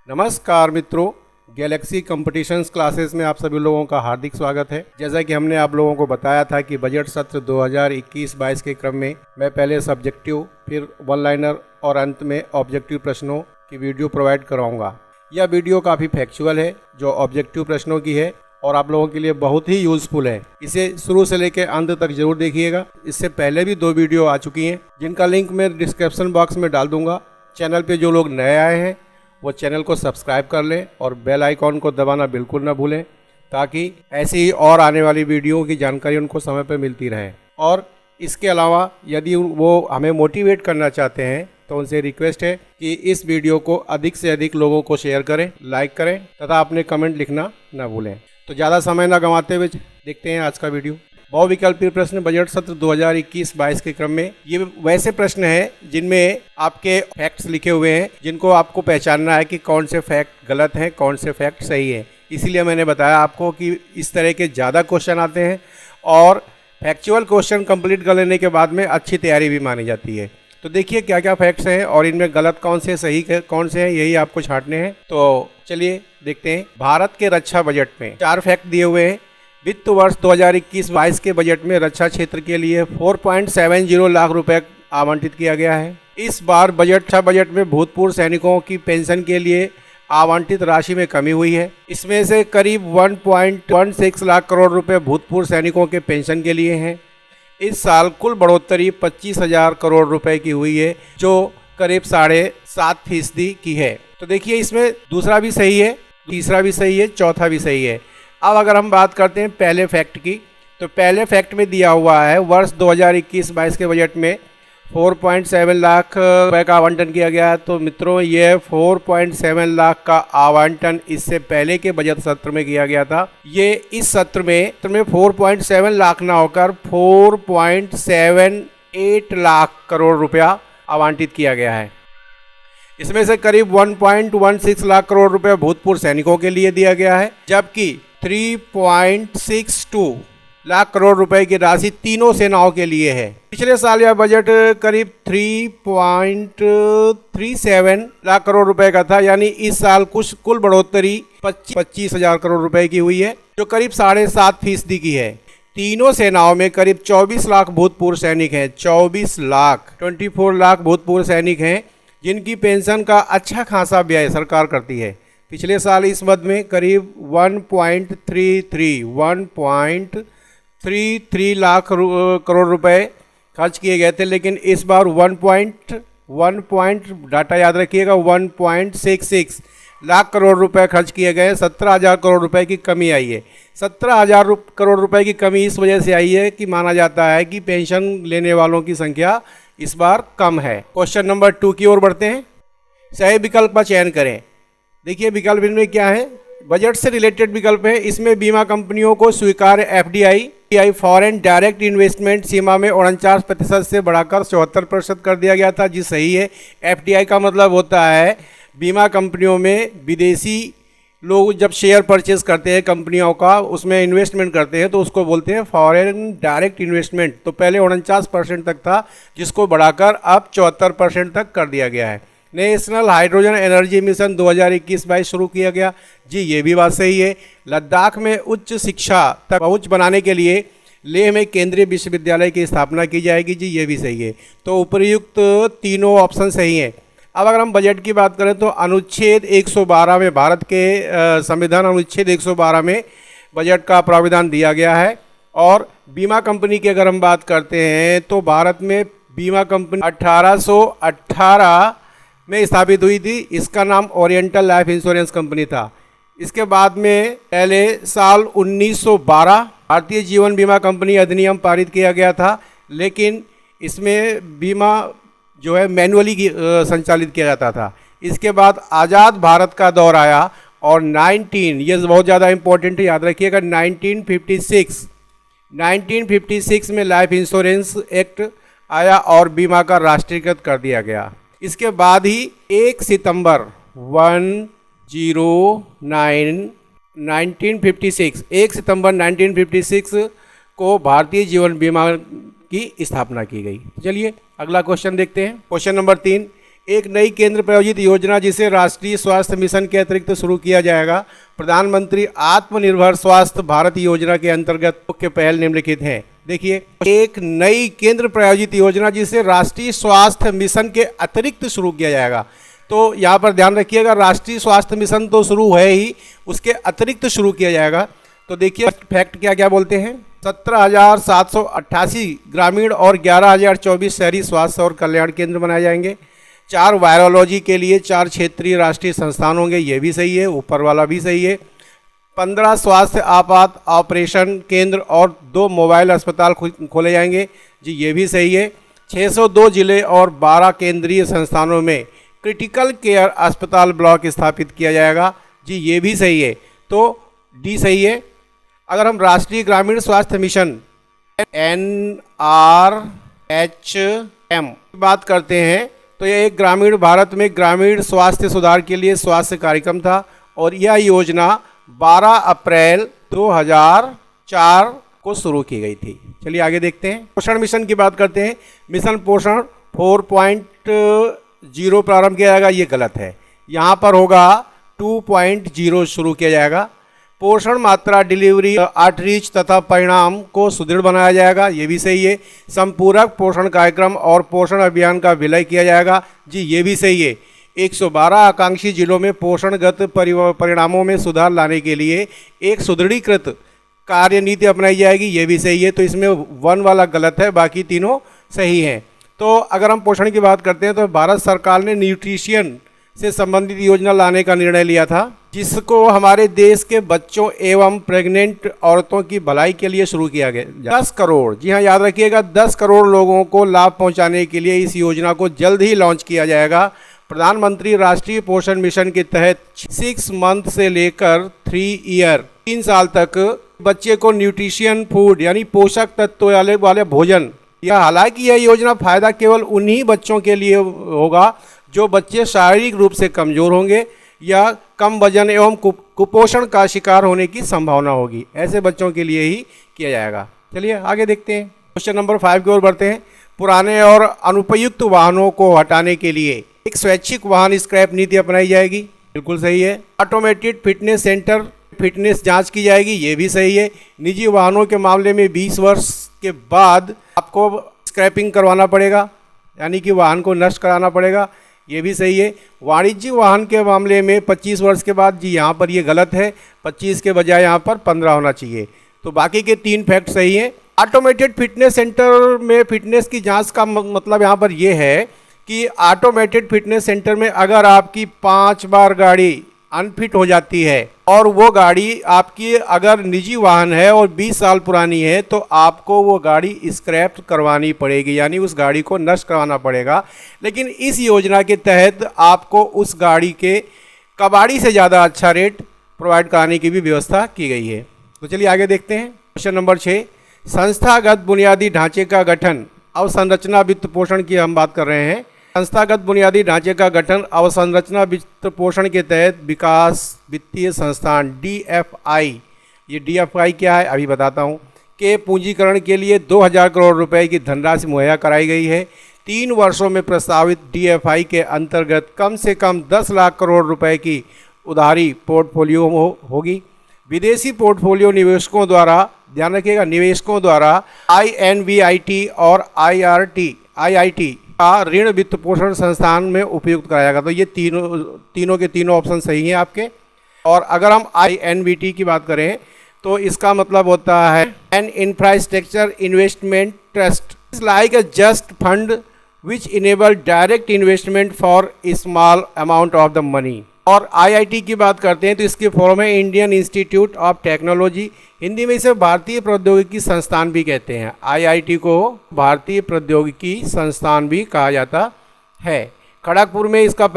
नमस्कार मित्रों, Galaxy competitions classes में आप सभी लोगों का हार्दिक स्वागत है। जैसा कि हमने आप लोगों को बताया था कि बजट सत्र 2021-22 के क्रम में मैं पहले सब्जेक्टिव, फिर वन लाइनर और अंत में ऑब्जेक्टिव प्रश्नों की वीडियो प्रोवाइड कराऊंगा। यह वीडियो काफ़ी फैक्चुअल है, जो ऑब्जेक्टिव प्रश्नों की है और आप लोगों के लिए बहुत ही यूज़फुल है। इसे शुरू से लेकर अंत तक जरूर देखिएगा। इससे पहले भी 2 वीडियो आ चुकी हैं, जिनका लिंक मैं डिस्क्रिप्शन बॉक्स में डाल दूंगा। चैनल पे जो लोग नए आए हैं वो चैनल को सब्सक्राइब कर लें और बेल आइकॉन को दबाना बिल्कुल ना भूलें, ताकि ऐसी ही और आने वाली वीडियो की जानकारी उनको समय पर मिलती रहे। और इसके अलावा यदि वो हमें मोटिवेट करना चाहते हैं तो उनसे रिक्वेस्ट है कि इस वीडियो को अधिक से अधिक लोगों को शेयर करें, लाइक करें तथा अपने कमेंट लिखना ना भूलें। तो ज़्यादा समय ना गंवाते हुए देखते हैं आज का वीडियो। बहुविकल्पीय प्रश्न बजट सत्र 2021-22 के क्रम में ये वैसे प्रश्न हैं जिनमें आपके फैक्ट्स लिखे हुए हैं, जिनको आपको पहचानना है कि कौन से फैक्ट गलत हैं, कौन से फैक्ट सही हैं। इसीलिए मैंने बताया आपको कि इस तरह के ज़्यादा क्वेश्चन आते हैं और फैक्चुअल क्वेश्चन कंप्लीट कर लेने के बाद में अच्छी तैयारी भी मानी जाती है। तो देखिए क्या क्या फैक्ट्स हैं और इनमें गलत कौन से, सही कौन से हैं, यही आपको छांटने हैं। तो चलिए देखते हैं। भारत के रक्षा बजट में 4 फैक्ट दिए हुए हैं। वित्त वर्ष 2021-22 के बजट में रक्षा क्षेत्र के लिए 4.70 लाख रुपए आवंटित किया गया है। इस बार रक्षा बजट में भूतपूर्व सैनिकों की पेंशन के लिए आवंटित राशि में कमी हुई है। इसमें से करीब 1.16 लाख करोड़ रुपए भूतपूर्व सैनिकों के पेंशन के लिए हैं। इस साल कुल बढ़ोतरी 25,000 करोड़ रुपए की हुई है, जो करीब 7.5% की है। तो देखिए इसमें दूसरा भी सही है, तीसरा भी सही है, चौथा भी सही है। अब अगर हम बात करते हैं पहले फैक्ट की, तो पहले फैक्ट में दिया हुआ है वर्ष 2021-22 के बजट में 4.7 लाख रुपए का आवंटन किया गया है। तो मित्रों, ये 4.7 लाख का आवंटन इससे पहले के बजट सत्र में किया गया था। ये इस सत्र में 4.7 लाख ना होकर 4.78 लाख करोड़ रुपया आवंटित किया गया है। इसमें से करीब 1.16 लाख करोड़ रुपए भूतपूर्व सैनिकों के लिए दिया गया है, जबकि 3.62 लाख करोड़ रुपए की राशि तीनों सेनाओं के लिए है। पिछले साल यह बजट करीब 3.37 लाख करोड़ रुपए का था, यानी इस साल कुल बढ़ोतरी 25,000 करोड़ रुपए की हुई है, जो करीब 7.5% की है। तीनों सेनाओं में करीब 24 लाख भूतपूर्व सैनिक हैं। 24 लाख भूतपूर्व सैनिक हैं, जिनकी पेंशन का अच्छा खासा व्यय सरकार करती है। पिछले साल इस मद में करीब 1.33 लाख करोड़ रुपए खर्च किए गए थे, लेकिन इस बार 1 डाटा याद रखिएगा, 1.66 लाख करोड़ रुपए खर्च किए गए। 17,000 करोड़ रुपए की कमी आई है। 17,000 करोड़ रुपए की कमी इस वजह से आई है कि माना जाता है कि पेंशन लेने वालों की संख्या इस बार कम है। क्वेश्चन नंबर 2 की ओर बढ़ते हैं। सही विकल्प का चयन करें। देखिए विकल्प इनमें क्या है, बजट से रिलेटेड विकल्प है। इसमें बीमा कंपनियों को स्वीकार्य एफडीआई फॉरेन डायरेक्ट इन्वेस्टमेंट सीमा में 49% से बढ़ाकर 74% कर दिया गया था, जी सही है। एफडीआई का मतलब होता है बीमा कंपनियों में विदेशी लोग जब शेयर परचेज करते हैं कंपनियों का, उसमें इन्वेस्टमेंट करते हैं, तो उसको बोलते हैं फॉरेन डायरेक्ट इन्वेस्टमेंट। तो पहले 49% तक था, जिसको बढ़ाकर अब 74% तक कर दिया गया है। नेशनल हाइड्रोजन एनर्जी मिशन 2021-22 शुरू किया गया, जी ये भी बात सही है। लद्दाख में उच्च शिक्षा तक पहुंच बनाने के लिए लेह में केंद्रीय विश्वविद्यालय की स्थापना की जाएगी, जी ये भी सही है। तो उपयुक्त तीनों ऑप्शन सही हैं। अब अगर हम बजट की बात करें तो अनुच्छेद 112 में, भारत के संविधान अनुच्छेद 112 में बजट का प्रावधान दिया गया है। और बीमा कंपनी की अगर हम बात करते हैं तो भारत में बीमा कंपनी 1818 में स्थापित हुई थी। इसका नाम ओरिएंटल लाइफ इंश्योरेंस कंपनी था। इसके बाद में पहले साल 1912 भारतीय जीवन बीमा कंपनी अधिनियम पारित किया गया था, लेकिन इसमें बीमा जो है मैनुअली संचालित किया जाता था। इसके बाद आज़ाद भारत का दौर आया और ये बहुत ज़्यादा इंपॉर्टेंट है, याद रखिएगा, 1956 में लाइफ इंश्योरेंस एक्ट आया और बीमा का राष्ट्रीयकृत कर दिया गया। इसके बाद ही 1 सितंबर 1956 को भारतीय जीवन बीमा की स्थापना की गई। चलिए अगला क्वेश्चन देखते हैं। क्वेश्चन नंबर 3, एक नई केंद्र प्रायोजित योजना जिसे राष्ट्रीय स्वास्थ्य मिशन के अतिरिक्त शुरू किया जाएगा। प्रधानमंत्री आत्मनिर्भर स्वास्थ्य भारत योजना के अंतर्गत मुख्य पहल निम्नलिखित हैं। देखिए, एक नई केंद्र प्रायोजित योजना जिसे राष्ट्रीय स्वास्थ्य मिशन के अतिरिक्त शुरू किया जाएगा। तो यहाँ पर ध्यान रखिएगा, राष्ट्रीय स्वास्थ्य मिशन तो शुरू है ही, उसके अतिरिक्त शुरू किया जाएगा। तो देखिए फैक्ट क्या क्या बोलते हैं। 17,788 ग्रामीण और 11,024 शहरी स्वास्थ्य और कल्याण केंद्र बनाए जाएंगे। 4 वायरोलॉजी के लिए 4 क्षेत्रीय राष्ट्रीय संस्थान होंगे, ये भी सही है, ऊपर वाला भी सही है। 15 स्वास्थ्य आपात ऑपरेशन केंद्र और 2 मोबाइल अस्पताल खोले जाएंगे, जी ये भी सही है। 602 जिले और 12 केंद्रीय संस्थानों में क्रिटिकल केयर अस्पताल ब्लॉक स्थापित किया जाएगा, जी ये भी सही है। तो डी सही है। अगर हम राष्ट्रीय ग्रामीण स्वास्थ्य मिशन NRHM की बात करते हैं तो यह एक ग्रामीण भारत में ग्रामीण स्वास्थ्य सुधार के लिए स्वास्थ्य कार्यक्रम था और यह योजना 12 अप्रैल 2004 को शुरू की गई थी। चलिए आगे देखते हैं। पोषण मिशन की बात करते हैं। मिशन पोषण 4.0 प्रारंभ किया जाएगा, ये गलत है। यहाँ पर होगा 2.0 शुरू किया जाएगा। पोषण मात्रा, डिलीवरी, आउटरीच तथा परिणाम को सुदृढ़ बनाया जाएगा, ये भी सही है। संपूरक पोषण कार्यक्रम और पोषण अभियान का विलय किया जाएगा, जी ये भी सही है। 112 आकांक्षी जिलों में पोषणगत परिणामों में सुधार लाने के लिए एक सुदृढ़ीकृत कार्य नीति अपनाई जाएगी, ये भी सही है। तो इसमें 1 वाला गलत है, बाकी तीनों सही हैं। तो अगर हम पोषण की बात करते हैं तो भारत सरकार ने न्यूट्रिशियन से संबंधित योजना लाने का निर्णय लिया था, जिसको हमारे देश के बच्चों एवं प्रेग्नेंट औरतों की भलाई के लिए शुरू किया गया। 10 करोड़, जी हाँ याद रखिएगा, 10 करोड़ लोगों को लाभ पहुंचाने के लिए इस योजना को जल्द ही लॉन्च किया जाएगा। प्रधानमंत्री राष्ट्रीय पोषण मिशन के तहत 6 मंथ से लेकर 3 ईयर 3 साल तक बच्चे को न्यूट्रिशियन फूड यानी पोषक तत्व वाले भोजन, या हालांकि यह योजना फायदा केवल उन्हीं बच्चों के लिए होगा जो बच्चे शारीरिक रूप से कमजोर होंगे या कम वजन एवं कुपोषण का शिकार होने की संभावना होगी, ऐसे बच्चों के लिए ही किया जाएगा। चलिए आगे देखते हैं। क्वेश्चन नंबर 5 की ओर बढ़ते हैं। पुराने और अनुपयुक्त वाहनों को हटाने के लिए एक स्वैच्छिक वाहन स्क्रैप नीति अपनाई जाएगी, बिल्कुल सही है। ऑटोमेटेड फिटनेस सेंटर फिटनेस जांच की जाएगी, ये भी सही है। निजी वाहनों के मामले में 20 वर्ष के बाद आपको स्क्रैपिंग करवाना पड़ेगा, यानी कि वाहन को नष्ट कराना पड़ेगा, ये भी सही है। वाणिज्यिक वाहन के मामले में 25 वर्ष के बाद, जी यहाँ पर ये गलत है, 25 के बजाय यहाँ पर 15 होना चाहिए। तो बाकी के 3 फैक्ट सही हैं। ऑटोमेटेड फिटनेस सेंटर में फिटनेस की जांच का मतलब यहाँ पर ये है कि ऑटोमेटेड फिटनेस सेंटर में अगर आपकी 5 बार गाड़ी अनफिट हो जाती है और वो गाड़ी आपकी अगर निजी वाहन है और 20 साल पुरानी है तो आपको वो गाड़ी स्क्रैप करवानी पड़ेगी, यानी उस गाड़ी को नष्ट करवाना पड़ेगा। लेकिन इस योजना के तहत आपको उस गाड़ी के कबाड़ी से ज़्यादा अच्छा रेट प्रोवाइड कराने की भी व्यवस्था की गई है। तो चलिए आगे देखते हैं। क्वेश्चन नंबर 6, संस्थागत बुनियादी ढांचे का गठन, अवसंरचना, वित्त पोषण की हम बात कर रहे हैं। संस्थागत बुनियादी ढांचे का गठन, अवसंरचना, वित्त पोषण के तहत विकास वित्तीय संस्थान DFI, ये DFI क्या है अभी बताता हूँ, के पूंजीकरण के लिए 2000 करोड़ रुपए की धनराशि मुहैया कराई गई है। 3 वर्षों में प्रस्तावित DFI के अंतर्गत कम से कम 10 लाख करोड़ रुपए की उधारी पोर्टफोलियो होगी। विदेशी पोर्टफोलियो निवेशकों द्वारा, ध्यान रखिएगा, निवेशकों द्वारा INVIT और IIT का ऋण वित्त पोषण संस्थान में उपयुक्त कराया जाएगा। तो ये तीनों के तीनों ऑप्शन सही हैं आपके। और अगर हम INVT की बात करें तो इसका मतलब होता है N infrastructure investment trust is like a just fund which enable direct investment for small amount of the money. और IIT की बात करते हैं तो इसके फॉर्म है Indian institute of technology, Hindi में इसे भारतीय प्रौद्योगिकी संस्थान भी कहते हैं। IIT को भारतीय प्रौद्योगिकी संस्थान भी कहा जाता है। खड़गपुर में इसका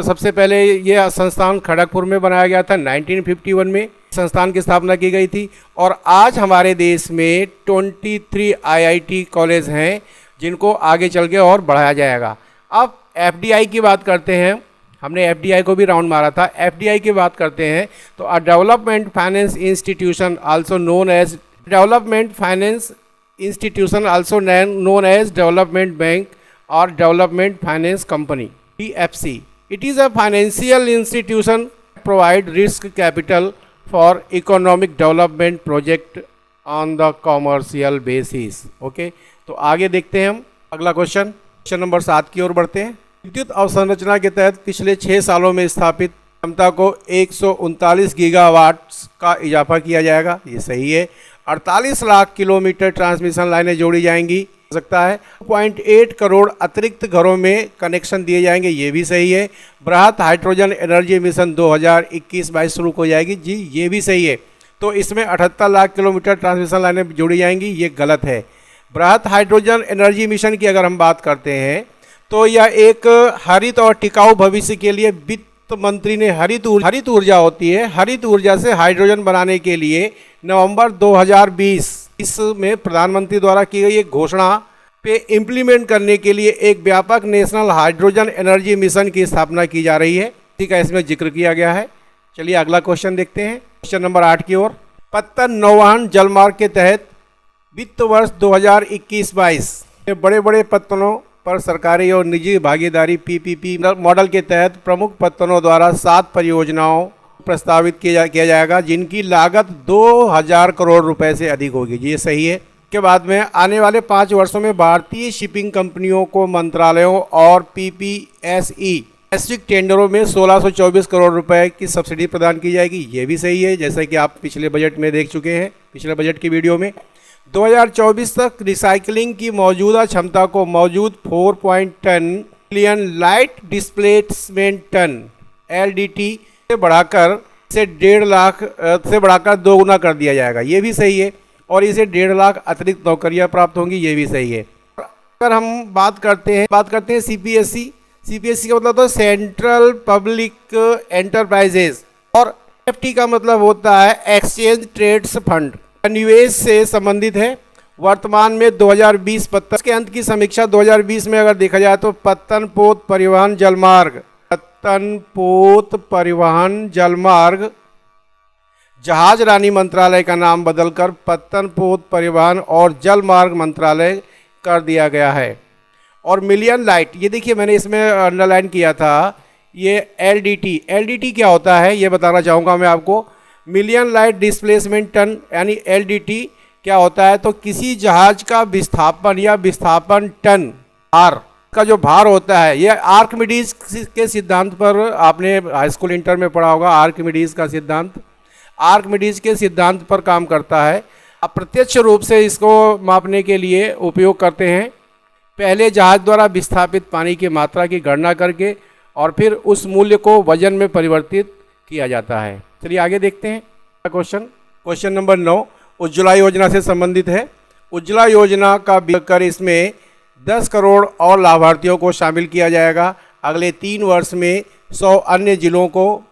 सबसे पहले ये संस्थान खड़गपुर में बनाया गया था, 1951 में संस्थान की स्थापना की गई थी। और आज हमारे देश में 23 IIT कॉलेज हैं जिनको आगे चल के और बढ़ाया जाएगा। अब FDI की बात करते हैं, हमने FDI को भी राउंड मारा था। FDI की बात करते हैं तो development finance institution also known as development bank और development finance company. DFC. It is a financial institution provide risk capital for economic development project on the commercial basis. Okay, तो आगे देखते हैं हम अगला क्वेश्चन नंबर 7 की ओर बढ़ते हैं। विद्युत अवसंरचना के तहत पिछले 6 सालों में स्थापित क्षमता को 139 गीगावाट्स का इजाफा किया जाएगा, ये सही है। 48 लाख किलोमीटर ट्रांसमिशन लाइनें जोड़ी जाएंगी, हो सकता है। 0.8 करोड़ अतिरिक्त घरों में कनेक्शन दिए जाएंगे, ये भी सही है। बृहत हाइड्रोजन एनर्जी मिशन 2021-22 शुरू हो जाएगी, जी ये भी सही है। तो इसमें 78 लाख किलोमीटर ट्रांसमिशन लाइनें जोड़ी जाएंगी, ये गलत है। बृहत हाइड्रोजन एनर्जी मिशन की अगर हम बात करते हैं तो यह एक हरित और टिकाऊ भविष्य के लिए वित्त मंत्री ने हरित ऊर्जा होती है, हरित ऊर्जा से हाइड्रोजन बनाने के लिए नवंबर 2020 इसमें प्रधानमंत्री द्वारा की गई एक घोषणा पे इम्प्लीमेंट करने के लिए एक व्यापक नेशनल हाइड्रोजन एनर्जी मिशन की स्थापना की जा रही है, ठीक है, इसमें जिक्र किया गया है। चलिए अगला क्वेश्चन देखते हैं, क्वेश्चन नंबर 8 की ओर। पत्तन नौवहन जलमार्ग के तहत वित्त वर्ष 2021-22 में बड़े बड़े पत्तनों पर सरकारी और निजी भागीदारी PPP मॉडल के तहत प्रमुख पत्तनों द्वारा 7 परियोजनाओं प्रस्तावित किया जाएगा, जिनकी लागत 2000 करोड़ रुपए से अधिक होगी, जी ये सही है। के बाद में आने वाले 5 वर्षों में भारतीय शिपिंग कंपनियों को मंत्रालयों और PPSE वैश्विक टेंडरों में 1624 करोड़ रुपए की सब्सिडी प्रदान की जाएगी, ये भी सही है, जैसा कि आप पिछले बजट में देख चुके हैं, पिछले बजट की वीडियो में। 2024 तक रिसाइकलिंग की मौजूदा क्षमता को मौजूद 4.10 million light displacement ton LDT से बढ़ाकर इसे 1.5 लाख से बढ़ाकर 2 गुना कर दिया जाएगा, ये भी सही है। और इसे 1.5 लाख अतिरिक्त नौकरियां प्राप्त होंगी, ये भी सही है। अगर हम बात करते हैं CPSE का मतलब तो सेंट्रल पब्लिक एंटरप्राइजेज, और FT का मतलब होता है एक्सचेंज ट्रेड्स फंड, निवेश से संबंधित है। वर्तमान में 2020 पत्तन के अंत की समीक्षा 2020 में अगर देखा जाए तो पत्तनपोत परिवहन जलमार्ग जहाज रानी मंत्रालय का नाम बदलकर पत्तनपोत परिवहन और जलमार्ग मंत्रालय कर दिया गया है। और मिलियन लाइट, ये देखिए मैंने इसमें अंडरलाइन किया था, ये LDT क्या होता है ये बताना चाहूँगा मैं आपको। मिलियन लाइट डिस्प्लेसमेंट टन यानी LDT क्या होता है, तो किसी जहाज का विस्थापन या विस्थापन टन भार का जो भार होता है, ये आर्किमिडीज के सिद्धांत पर आपने हाई स्कूल इंटर में पढ़ा होगा। आर्किमिडीज के सिद्धांत पर काम करता है। अप्रत्यक्ष रूप से इसको मापने के लिए उपयोग करते हैं। पहले जहाज द्वारा विस्थापित पानी की मात्रा की गणना करके और फिर उस मूल्य को वजन में परिवर्तित किया जाता है। चलिए आगे देखते हैं क्वेश्चन नंबर 9 उज्ज्वला योजना से संबंधित है। उज्ज्वला योजना का कर इसमें 10 करोड़ और लाभार्थियों को शामिल किया जाएगा। अगले 3 वर्ष में 100 अन्य जिलों को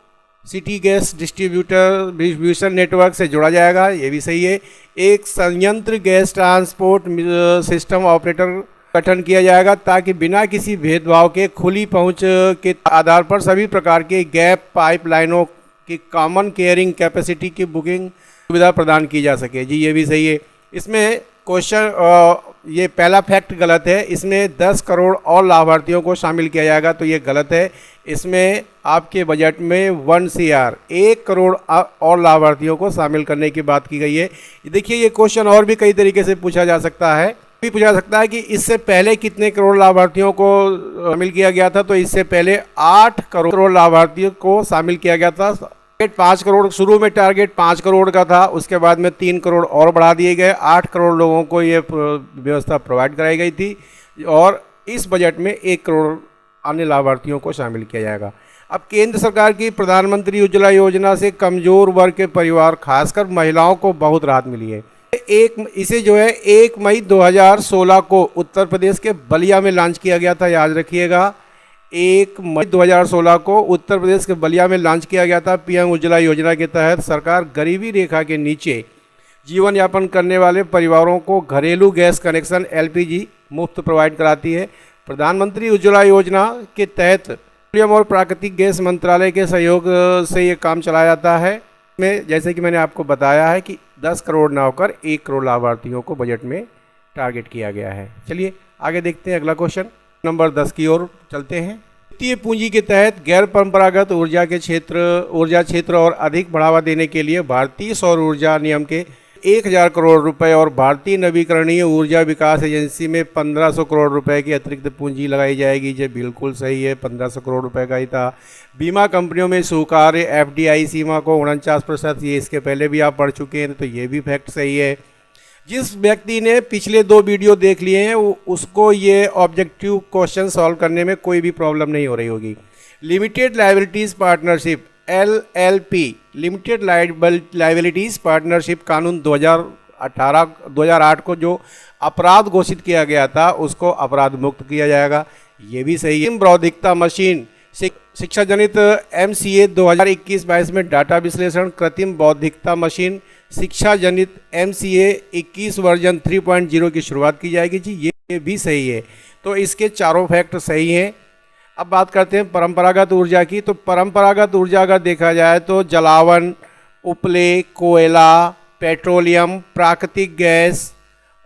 सिटी गैस डिस्ट्रीब्यूशन नेटवर्क से जोड़ा जाएगा, ये भी सही है। एक संयंत्र गैस ट्रांसपोर्ट सिस्टम ऑपरेटर गठन किया जाएगा ताकि बिना किसी भेदभाव के खुली पहुंच के आधार पर सभी प्रकार के गैप पाइपलाइनों की कॉमन केयरिंग कैपेसिटी की बुकिंग सुविधा प्रदान की जा सके, जी ये भी सही है। इसमें क्वेश्चन ये पहला फैक्ट गलत है, इसमें 10 करोड़ और लाभार्थियों को शामिल किया जाएगा, तो ये गलत है। इसमें आपके बजट में 1 CR 1 करोड़ और लाभार्थियों को शामिल करने की बात की गई है। देखिए ये क्वेश्चन और भी कई तरीके से पूछा जा सकता है, कि इससे पहले कितने करोड़ लाभार्थियों को शामिल किया गया था, तो इससे पहले 8 करोड़ लाभार्थियों को शामिल किया गया था। 5 करोड़ शुरू में टारगेट 5 करोड़ का था, उसके बाद में 3 करोड़ और बढ़ा दिए गए, 8 करोड़ लोगों को ये व्यवस्था प्रोवाइड कराई गई थी और इस बजट में 1 करोड़ अन्य लाभार्थियों को शामिल किया जाएगा। अब केंद्र सरकार की प्रधानमंत्री उज्ज्वला योजना से कमजोर वर्ग के परिवार खासकर महिलाओं को बहुत राहत मिली है। इसे जो है 1 मई 2016 को उत्तर प्रदेश के बलिया में लॉन्च किया गया था, याद रखिएगा। 1 मई 2016 को उत्तर प्रदेश के बलिया में लॉन्च किया गया था। PM उज्ज्वला योजना के तहत सरकार गरीबी रेखा के नीचे जीवन यापन करने वाले परिवारों को घरेलू गैस कनेक्शन LPG मुफ्त प्रोवाइड कराती है। प्रधानमंत्री उज्ज्वला योजना के तहत पेट्रोलियम और प्राकृतिक गैस मंत्रालय के सहयोग से ये काम चलाया जाता है। में जैसे कि मैंने आपको बताया है कि 10 करोड़ ना होकर 1 करोड़ लाभार्थियों को बजट में टारगेट किया गया है। चलिए आगे देखते हैं अगला क्वेश्चन नंबर 10 की ओर चलते हैं। वित्तीय पूंजी के तहत गैर परंपरागत ऊर्जा क्षेत्र और अधिक बढ़ावा देने के लिए भारतीय सौर ऊर्जा निगम के 1000 करोड़ रुपए और भारतीय नवीकरणीय ऊर्जा विकास एजेंसी में 1500 करोड़ रुपए की अतिरिक्त पूंजी लगाई जाएगी। ये बिल्कुल सही है, 1500 करोड़ रुपए का ही था। बीमा कंपनियों में स्वीकार्य एफडीआई सीमा को 49%, ये इसके पहले भी आप पढ़ चुके हैं, तो ये भी फैक्ट सही है। जिस व्यक्ति ने पिछले 2 वीडियो देख लिए हैं उसको ये ऑब्जेक्टिव क्वेश्चन सॉल्व करने में कोई भी प्रॉब्लम नहीं हो रही होगी। Limited liabilities partnership LLP limited liabilities partnership कानून 2008 को जो अपराध घोषित किया गया था उसको अपराध मुक्त किया जाएगा, ये भी सही है। बौद्धिकता मशीन शिक्षा जनित MCA 2021-22 में डाटा विश्लेषण कृत्रिम बौद्धिकता मशीन शिक्षा जनित MCA 21 वर्जन 3.0 की शुरुआत की जाएगी जी, ये भी सही है। तो इसके चारों फैक्ट सही हैं। अब बात करते हैं परंपरागत ऊर्जा की। तो परंपरागत ऊर्जा अगर देखा जाए तो जलावन, उपले, कोयला, पेट्रोलियम, प्राकृतिक गैस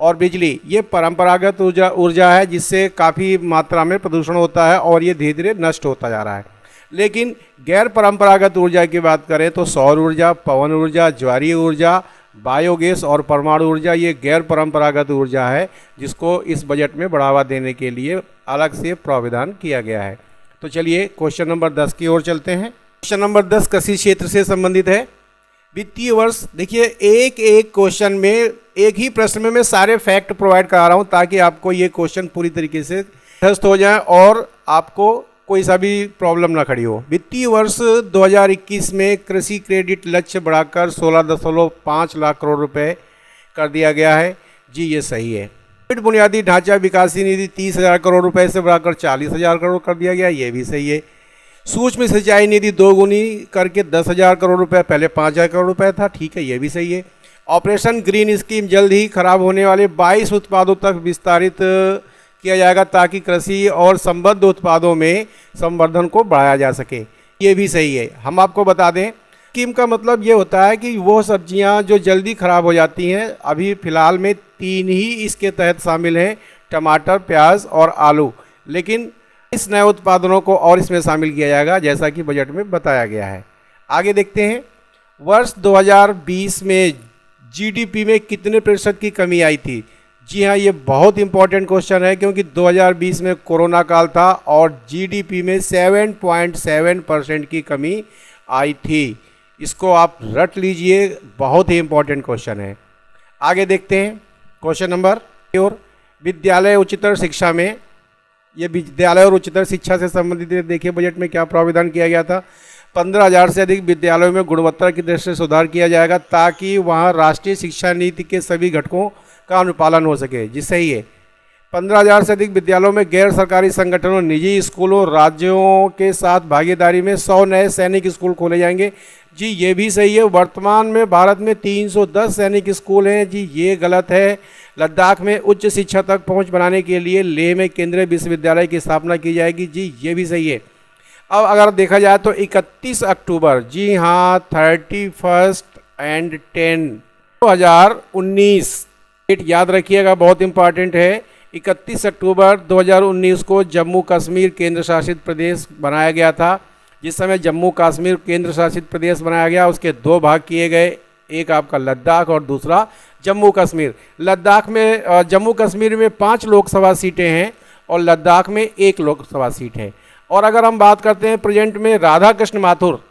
और बिजली, ये परंपरागत ऊर्जा है जिससे काफ़ी मात्रा में प्रदूषण होता है और ये धीरे धीरे नष्ट होता जा रहा है। लेकिन गैर परंपरागत ऊर्जा की बात करें तो सौर ऊर्जा, पवन ऊर्जा, ज्वारीय ऊर्जा, बायोगैस और परमाणु ऊर्जा, ये गैर परंपरागत ऊर्जा है जिसको इस बजट में बढ़ावा देने के लिए अलग से प्रावधान किया गया है। तो चलिए क्वेश्चन नंबर 10 की ओर चलते हैं। क्वेश्चन नंबर 10 कृषि क्षेत्र से संबंधित है। वित्तीय वर्ष, देखिए एक क्वेश्चन में, एक ही प्रश्न में मैं सारे फैक्ट प्रोवाइड करा रहा हूँ ताकि आपको ये क्वेश्चन पूरी तरीके से तटस्थ हो जाए और आपको कोई सा भी प्रॉब्लम ना खड़ी हो। वित्तीय वर्ष 2021 में कृषि क्रेडिट लक्ष्य बढ़ाकर 16.5 लाख करोड़ रुपए कर दिया गया है जी, ये सही है। बुनियादी ढांचा विकास निधि 30,000 करोड़ रुपए से बढ़ाकर 40,000 करोड़ कर दिया गया, ये भी सही है। सूक्ष्म सिंचाई निधि 2 गुनी करके 10,000 करोड़ रुपए, पहले 5,000 करोड़ रुपए था, ठीक है, ये भी सही है। ऑपरेशन ग्रीन स्कीम जल्द ही खराब होने वाले 22 उत्पादों तक विस्तारित किया जाएगा ताकि कृषि और संबद्ध उत्पादों में संवर्धन को बढ़ाया जा सके, ये भी सही है। हम आपको बता दें स्कीम का मतलब ये होता है कि वो सब्जियां जो जल्दी खराब हो जाती हैं, अभी फ़िलहाल में 3 ही इसके तहत शामिल हैं, टमाटर, प्याज और आलू, लेकिन इस नए उत्पादनों को और इसमें शामिल किया जाएगा जैसा कि बजट में बताया गया है। आगे देखते हैं, वर्ष 2020 में GDP में कितने प्रतिशत की कमी आई थी? जी हाँ, ये बहुत इंपॉर्टेंट क्वेश्चन है क्योंकि 2020 में कोरोना काल था और GDP में 7.7% की कमी आई थी। इसको आप रट लीजिए, बहुत ही इंपॉर्टेंट क्वेश्चन है। आगे देखते हैं क्वेश्चन नंबर और विद्यालय उच्चतर शिक्षा में, ये विद्यालय और उच्चतर शिक्षा से संबंधित देखिए बजट में क्या प्रावधान किया गया था। 15,000 से अधिक विद्यालयों में गुणवत्ता की दृष्टि से सुधार किया जाएगा ताकि वहाँ राष्ट्रीय शिक्षा नीति के सभी घटकों का अनुपालन हो सके, जी सही है। 15,000 से अधिक विद्यालयों में गैर सरकारी संगठनों, निजी स्कूलों, राज्यों के साथ भागीदारी में 100 नए सैनिक स्कूल खोले जाएंगे, जी ये भी सही है। वर्तमान में भारत में 310 सैनिक स्कूल हैं, जी ये गलत है। लद्दाख में उच्च शिक्षा तक पहुंच बनाने के लिए लेह में केंद्रीय विश्वविद्यालय की स्थापना की जाएगी, जी ये भी सही है। अब अगर देखा जाए तो 31 अक्टूबर, जी हाँ 31 एंड 10 2019 डेट याद रखिएगा, बहुत इंपॉर्टेंट है। 31 अक्टूबर 2019 को जम्मू कश्मीर केंद्र शासित प्रदेश बनाया गया था। जिस समय जम्मू कश्मीर केंद्र शासित प्रदेश बनाया गया उसके 2 भाग किए गए, एक आपका लद्दाख और दूसरा जम्मू कश्मीर। लद्दाख में जम्मू कश्मीर में 5 लोकसभा सीटें हैं और लद्दाख में 1 लोकसभा सीट है। और अगर हम बात करते हैं प्रेजेंट में, राधा कृष्ण माथुर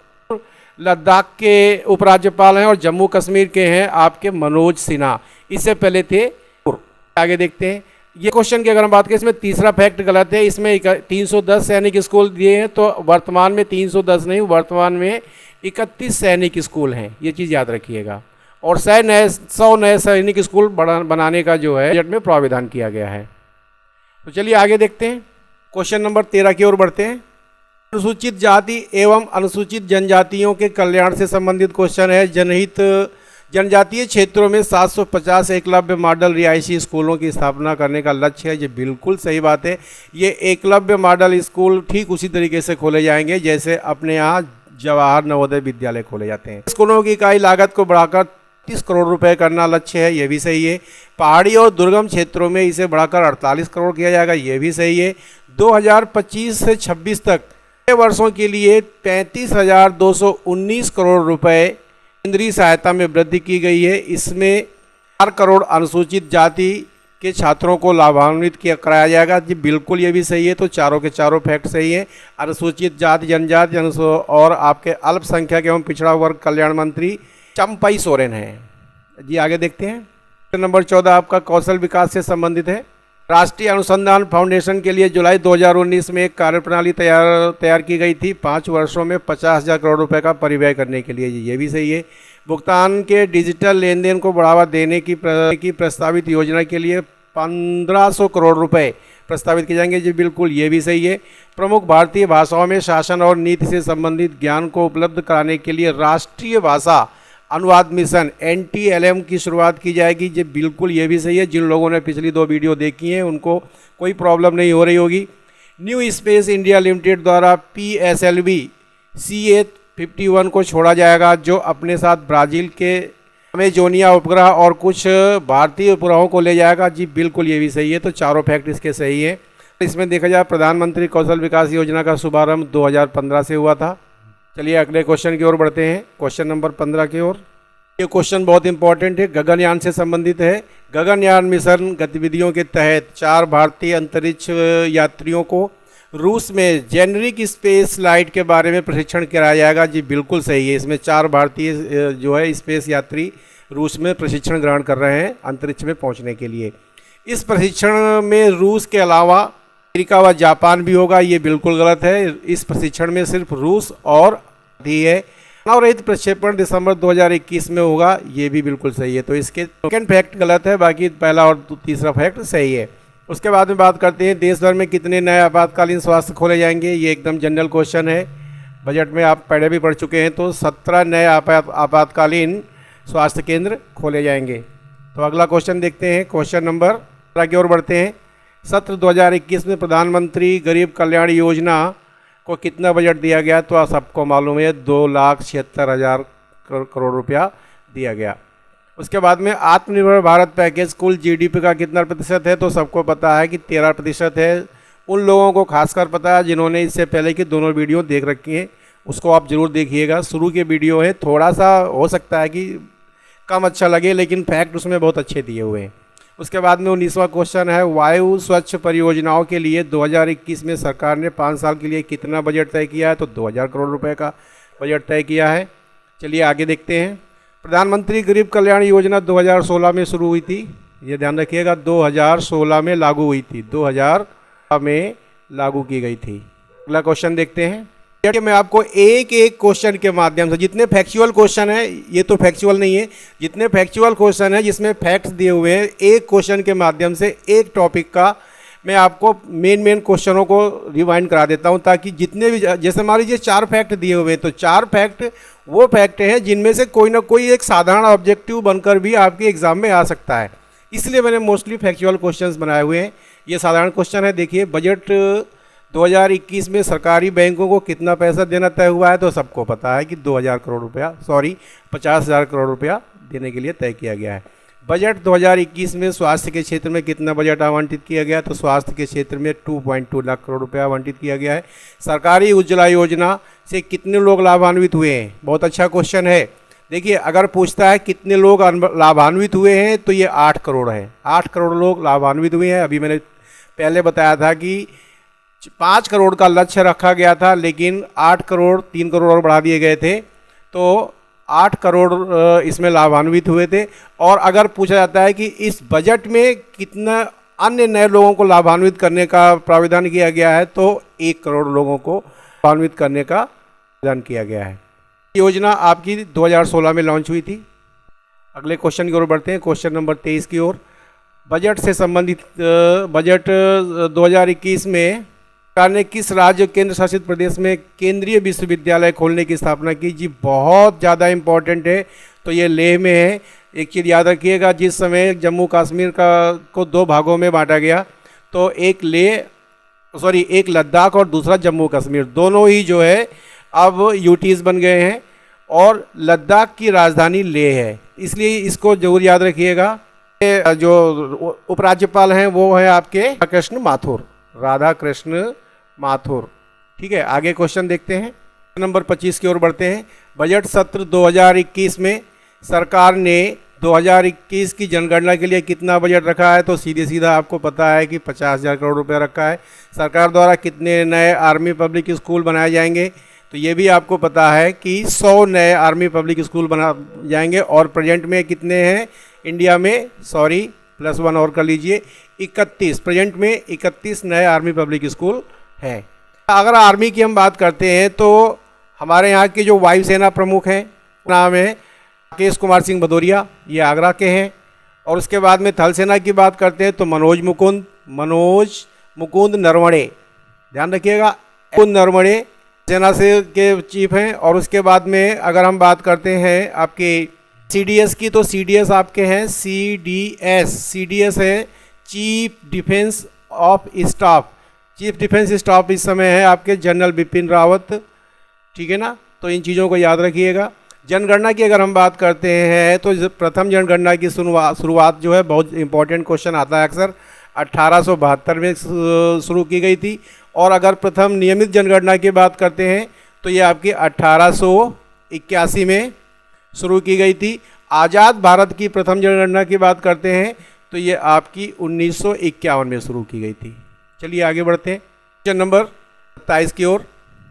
लद्दाख के उपराज्यपाल हैं और जम्मू कश्मीर के हैं आपके मनोज सिन्हा, इससे पहले थे। आगे देखते हैं, ये क्वेश्चन की अगर हम बात करें इसमें तीसरा फैक्ट गलत है। इसमें 310 सैनिक स्कूल दिए हैं तो वर्तमान में 310 नहीं, वर्तमान में 31 सैनिक स्कूल हैं, ये चीज़ याद रखिएगा। और 100 नए सैनिक स्कूल बनाने का जो है बजट में प्रावधान किया गया है। तो चलिए आगे देखते हैं, क्वेश्चन नंबर 13 की ओर बढ़ते हैं। अनुसूचित जाति एवं अनुसूचित जनजातियों के कल्याण से संबंधित क्वेश्चन है। जनहित जनजातीय क्षेत्रों में 750 एकलव्य मॉडल रिहायशी स्कूलों की स्थापना करने का लक्ष्य है, ये बिल्कुल सही बात है। ये एकलव्य मॉडल स्कूल ठीक उसी तरीके से खोले जाएंगे जैसे अपने यहाँ जवाहर नवोदय विद्यालय खोले जाते हैं। स्कूलों की इकाई लागत को बढ़ाकर 30 करोड़ रुपए करना लक्ष्य है, ये भी सही है। पहाड़ी और दुर्गम क्षेत्रों में इसे बढ़ाकर 48 करोड़ किया जाएगा, ये भी सही है। 2025 से 26 तक वर्षों के लिए 35,219 करोड़ रुपए केंद्रीय सहायता में वृद्धि की गई है। इसमें 4 करोड़ अनुसूचित जाति के छात्रों को लाभान्वित कराया जाएगा। जी बिल्कुल ये भी सही है, तो चारों के चारों फैक्ट सही है। अनुसूचित जाति जनजाति और आपके अल्पसंख्यक एवं पिछड़ा वर्ग कल्याण मंत्री चंपई सोरेन है। जी आगे देखते हैं। नंबर 14 आपका कौशल विकास से संबंधित है। राष्ट्रीय अनुसंधान फाउंडेशन के लिए जुलाई 2019 में एक कार्यप्रणाली तैयार की गई थी 5 वर्षों में 50,000 करोड़ रुपए का परिव्यय करने के लिए। ये भी सही है। भुगतान के डिजिटल लेन देन को बढ़ावा देने की प्रस्तावित योजना के लिए 1500 करोड़ रुपए प्रस्तावित किए जाएंगे। जी बिल्कुल ये भी सही है। प्रमुख भारतीय भाषाओं में शासन और नीति से संबंधित ज्ञान को उपलब्ध कराने के लिए राष्ट्रीय भाषा अनुवाद मिशन NTLM की शुरुआत की जाएगी। जी बिल्कुल ये भी सही है। जिन लोगों ने पिछली 2 वीडियो देखी हैं उनको कोई प्रॉब्लम नहीं हो रही होगी। न्यू स्पेस इंडिया लिमिटेड द्वारा PSLV CA51 को छोड़ा जाएगा, जो अपने साथ ब्राज़ील के अमेजोनिया उपग्रह और कुछ भारतीय उपग्रहों को ले जाएगा। जी बिल्कुल ये भी सही है, तो चारों फैक्ट इसके सही है। इसमें देखा जाए प्रधानमंत्री कौशल विकास योजना का शुभारंभ 2015 से हुआ था। चलिए अगले क्वेश्चन की ओर बढ़ते हैं, क्वेश्चन नंबर 15 की ओर। ये क्वेश्चन बहुत इंपॉर्टेंट है, गगनयान से संबंधित है। गगनयान मिशन गतिविधियों के तहत 4 भारतीय अंतरिक्ष यात्रियों को रूस में जेनरिक स्पेस फ्लाइट के बारे में प्रशिक्षण कराया जाएगा। जी बिल्कुल सही है। इसमें 4 भारतीय जो है स्पेस यात्री रूस में प्रशिक्षण ग्रहण कर रहे हैं अंतरिक्ष में पहुंचने के लिए। इस प्रशिक्षण में रूस के अलावा अमेरिका व जापान भी होगा। ये बिल्कुल गलत है। इस प्रशिक्षण में सिर्फ रूस और भी है। मानव रहित प्रक्षेपण दिसंबर 2021 में होगा। ये भी बिल्कुल सही है, तो इसके सेकंड फैक्ट गलत है, बाकी पहला और तीसरा फैक्ट सही है। उसके बाद में बात करते हैं देश भर में कितने नए आपातकालीन स्वास्थ्य खोले जाएंगे। ये एकदम जनरल क्वेश्चन है, बजट में आप पहले भी पढ़ चुके हैं। तो 17 नए आपातकालीन स्वास्थ्य केंद्र खोले जाएंगे। तो अगला क्वेश्चन देखते हैं, क्वेश्चन नंबर 15 की ओर बढ़ते हैं। सत्र 2021 में प्रधानमंत्री गरीब कल्याण योजना को कितना बजट दिया गया, तो आप सबको मालूम है 2,76,000 करोड़ रुपया दिया गया। उसके बाद में आत्मनिर्भर भारत पैकेज कुल GDP का कितना प्रतिशत है, तो सबको पता है कि 13% है। उन लोगों को खासकर पता है जिन्होंने इससे पहले की दोनों वीडियो देख रखी हैं, उसको आप ज़रूर देखिएगा। शुरू के वीडियो है, थोड़ा सा हो सकता है कि कम अच्छा लगे, लेकिन फैक्ट उसमें बहुत अच्छे दिए हुए हैं। उसके बाद में 19वां क्वेश्चन है, वायु स्वच्छ परियोजनाओं के लिए 2021 में सरकार ने 5 साल के लिए कितना बजट तय किया है, तो 2,000 करोड़ रुपए का बजट तय किया है। चलिए आगे देखते हैं। प्रधानमंत्री गरीब कल्याण योजना 2016 में शुरू हुई थी। ये ध्यान रखिएगा, 2016 में लागू हुई थी, 2000 में लागू की गई थी। अगला क्वेश्चन देखते हैं। मैं आपको एक एक क्वेश्चन के माध्यम से, जितने फैक्चुअल क्वेश्चन है, ये तो फैक्चुअल नहीं है, जितने फैक्चुअल क्वेश्चन है जिसमें फैक्ट्स दिए हुए हैं, एक क्वेश्चन के माध्यम से एक टॉपिक का मैं आपको मेन क्वेश्चनों को रिवाइंड करा देता हूं, ताकि जितने भी, जैसे मान लीजिए 4 फैक्ट दिए हुए हैं, तो 4 फैक्ट वो फैक्ट हैं जिनमें से कोई ना कोई एक साधारण ऑब्जेक्टिव बनकर भी आपके एग्जाम में आ सकता है। इसलिए मैंने मोस्टली फैक्चुअल क्वेश्चंस बनाए हुए हैं। ये साधारण क्वेश्चन है। देखिए, बजट 2021 में सरकारी बैंकों को कितना पैसा देना तय हुआ है, तो सबको पता है कि 2,000 करोड़ रुपया, 50,000 करोड़ रुपया देने के लिए तय किया गया है। बजट 2021 में स्वास्थ्य के क्षेत्र में कितना बजट आवंटित किया गया, तो स्वास्थ्य के क्षेत्र में 2.2 लाख करोड़ रुपया आवंटित किया गया है। सरकारी उज्ज्वला योजना से कितने लोग लाभान्वित हुए हैं, बहुत अच्छा क्वेश्चन है। देखिए, अगर पूछता है कितने लोग लाभान्वित हुए हैं, तो ये 8 करोड़ है। 8 करोड़ लोग लाभान्वित हुए हैं। अभी मैंने पहले बताया था कि 5 करोड़ का लक्ष्य रखा गया था, लेकिन 8 करोड़ 3 करोड़ और बढ़ा दिए गए थे, तो 8 करोड़ इसमें लाभान्वित हुए थे। और अगर पूछा जाता है कि इस बजट में कितना अन्य नए लोगों को लाभान्वित करने का प्रावधान किया गया है, तो 1 करोड़ लोगों को लाभान्वित करने का प्रावधान किया गया है। योजना आपकी 2016 में लॉन्च हुई थी। अगले क्वेश्चन की ओर बढ़ते हैं, क्वेश्चन नंबर 23 की ओर। बजट से संबंधित बजट 2021 में सरकार ने किस राज्य केंद्र शासित प्रदेश में केंद्रीय विश्वविद्यालय खोलने की स्थापना की? जी बहुत ज़्यादा इम्पोर्टेंट है। तो ये लेह में है। एक चीज़ याद रखिएगा, जिस समय जम्मू कश्मीर को 2 भागों में बांटा गया, तो एक लद्दाख और दूसरा जम्मू कश्मीर, दोनों ही जो है अब यूटीज बन गए हैं, और लद्दाख की राजधानी लेह है। इसलिए इसको जरूर याद रखिएगा। जो उपराज्यपाल हैं वो है आपके राधा कृष्ण माथुर। ठीक है, आगे क्वेश्चन देखते हैं। नंबर 25 की ओर बढ़ते हैं। बजट सत्र 2021 में सरकार ने 2021 की जनगणना के लिए कितना बजट रखा है? तो सीधे सीधा आपको पता है कि 50,000 करोड़ रुपए रखा है। सरकार द्वारा कितने नए आर्मी पब्लिक स्कूल बनाए जाएंगे? तो ये भी आपको पता है कि 100 नए आर्मी पब्लिक स्कूल बना जाएंगे। और प्रेजेंट में कितने हैं इंडिया में? सॉरी, +1 और कर लीजिए, 31। प्रेजेंट में 31 नए आर्मी पब्लिक स्कूल हैं। अगर आर्मी की हम बात करते हैं तो हमारे यहाँ के जो वायुसेना प्रमुख हैं, नाम है राकेश कुमार सिंह भदौरिया, ये आगरा के हैं। और उसके बाद में थल सेना की बात करते हैं तो मनोज मुकुंद नरवणे, ध्यान रखिएगा, मुकुंद नरवणे सेना से के चीफ हैं। और उसके बाद में अगर हम बात करते हैं आपके CDS की, तो CDS आपके हैं CDS है chief defence of staff. Chief defence staff इस समय है आपके जनरल बिपिन रावत, ठीक है ना। तो इन चीज़ों को याद रखिएगा। जनगणना की अगर हम बात करते हैं तो प्रथम जनगणना की शुरुआत जो है, बहुत इंपॉर्टेंट क्वेश्चन आता है अक्सर, 1872 में शुरू की गई थी। और अगर प्रथम नियमित जनगणना की बात करते हैं तो ये आपकी 1881 में शुरू की गई थी। आज़ाद भारत की प्रथम जनगणना की बात करते हैं तो ये आपकी 1951 में शुरू की गई थी। चलिए आगे बढ़ते हैं क्वेश्चन नंबर 27 की ओर।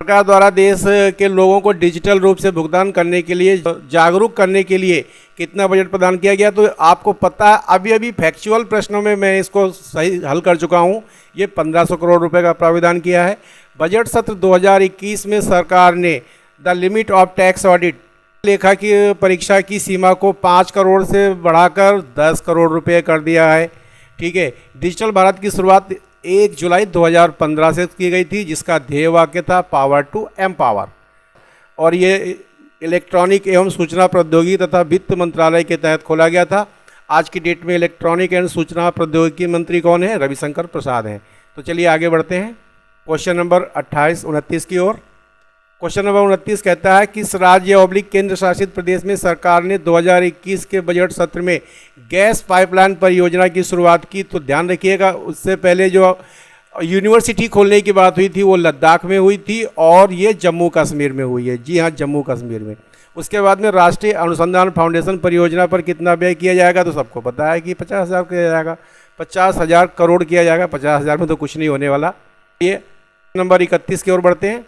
सरकार द्वारा देश के लोगों को डिजिटल रूप से भुगतान करने के लिए जागरूक करने के लिए कितना बजट प्रदान किया गया? तो आपको पता है, अभी फैक्चुअल प्रश्नों में मैं इसको सही हल कर चुका हूँ। ये 1500 करोड़ रुपए का प्रावधान किया है। बजट सत्र 2021 में सरकार ने the limit of tax audit, लेखा की परीक्षा की सीमा को 5 करोड़ से बढ़ाकर 10 करोड़ रुपए कर दिया है। ठीक है। डिजिटल भारत की शुरुआत 1 जुलाई 2015 से की गई थी, जिसका ध्येय वाक्य था पावर टू एम्पावर। और ये इलेक्ट्रॉनिक एवं सूचना प्रौद्योगिकी तथा वित्त मंत्रालय के तहत खोला गया था। आज की डेट में इलेक्ट्रॉनिक एवं सूचना प्रौद्योगिकी मंत्री कौन है? रविशंकर प्रसाद हैं। तो चलिए आगे बढ़ते हैं क्वेश्चन नंबर 29 की ओर। क्वेश्चन नंबर 29 कहता है किस राज्य ऑब्लिक केंद्र शासित प्रदेश में सरकार ने 2021 के बजट सत्र में गैस पाइपलाइन परियोजना की शुरुआत की? तो ध्यान रखिएगा, उससे पहले जो यूनिवर्सिटी खोलने की बात हुई थी वो लद्दाख में हुई थी और ये जम्मू कश्मीर में हुई है। जी हाँ, जम्मू कश्मीर में। उसके बाद में राष्ट्रीय अनुसंधान फाउंडेशन परियोजना पर कितना व्यय किया जाएगा? तो सबको पता है कि 50,000 किया जाएगा, 50,000 करोड़ किया जाएगा। 50,000 में तो कुछ नहीं होने वाला। ये नंबर 31 की ओर बढ़ते हैं।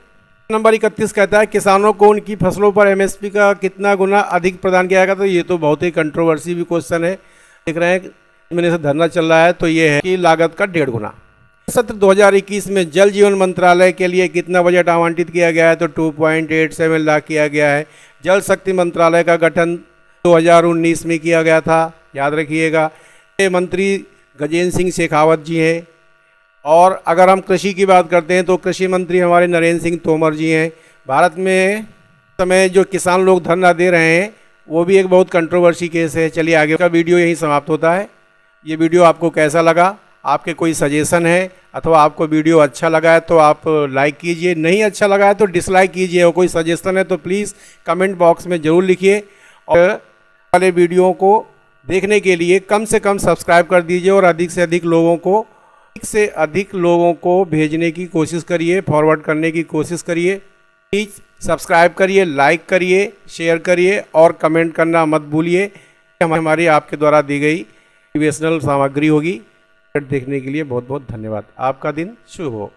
नंबर 31 कहता है किसानों को उनकी फसलों पर MSP का कितना गुना अधिक प्रदान किया जाएगा? तो ये तो बहुत ही कंट्रोवर्सी भी क्वेश्चन है। देख रहे हैं मैंने से धरना चल रहा है, तो ये है कि लागत का 1.5 गुना। सत्र 2021 में जल जीवन मंत्रालय के लिए कितना बजट आवंटित किया गया है? तो 2.87 लाख किया गया है। जल शक्ति मंत्रालय का गठन 2019 में किया गया था, याद रखिएगा। ये मंत्री गजेंद्र सिंह शेखावत जी हैं। और अगर हम कृषि की बात करते हैं तो कृषि मंत्री हमारे नरेंद्र सिंह तोमर जी हैं। भारत में समय जो किसान लोग धरना दे रहे हैं वो भी एक बहुत कंट्रोवर्सी केस है। चलिए आगे का वीडियो यहीं समाप्त होता है। ये वीडियो आपको कैसा लगा? आपके कोई सजेशन है अथवा आपको वीडियो अच्छा लगा है तो आप लाइक कीजिए, नहीं अच्छा लगा है तो डिसलाइक कीजिए। और कोई सजेशन है तो प्लीज़ कमेंट बॉक्स में ज़रूर लिखिए। और वाले वीडियो को देखने के लिए कम से कम सब्सक्राइब कर दीजिए और अधिक से अधिक लोगों को भेजने की कोशिश करिए, फॉरवर्ड करने की कोशिश करिए। प्लीज़ सब्सक्राइब करिए, लाइक करिए, शेयर करिए और कमेंट करना मत भूलिए। हमारी आपके द्वारा दी गई एजुकेशनल सामग्री होगी। देखने के लिए बहुत बहुत धन्यवाद। आपका दिन शुभ हो।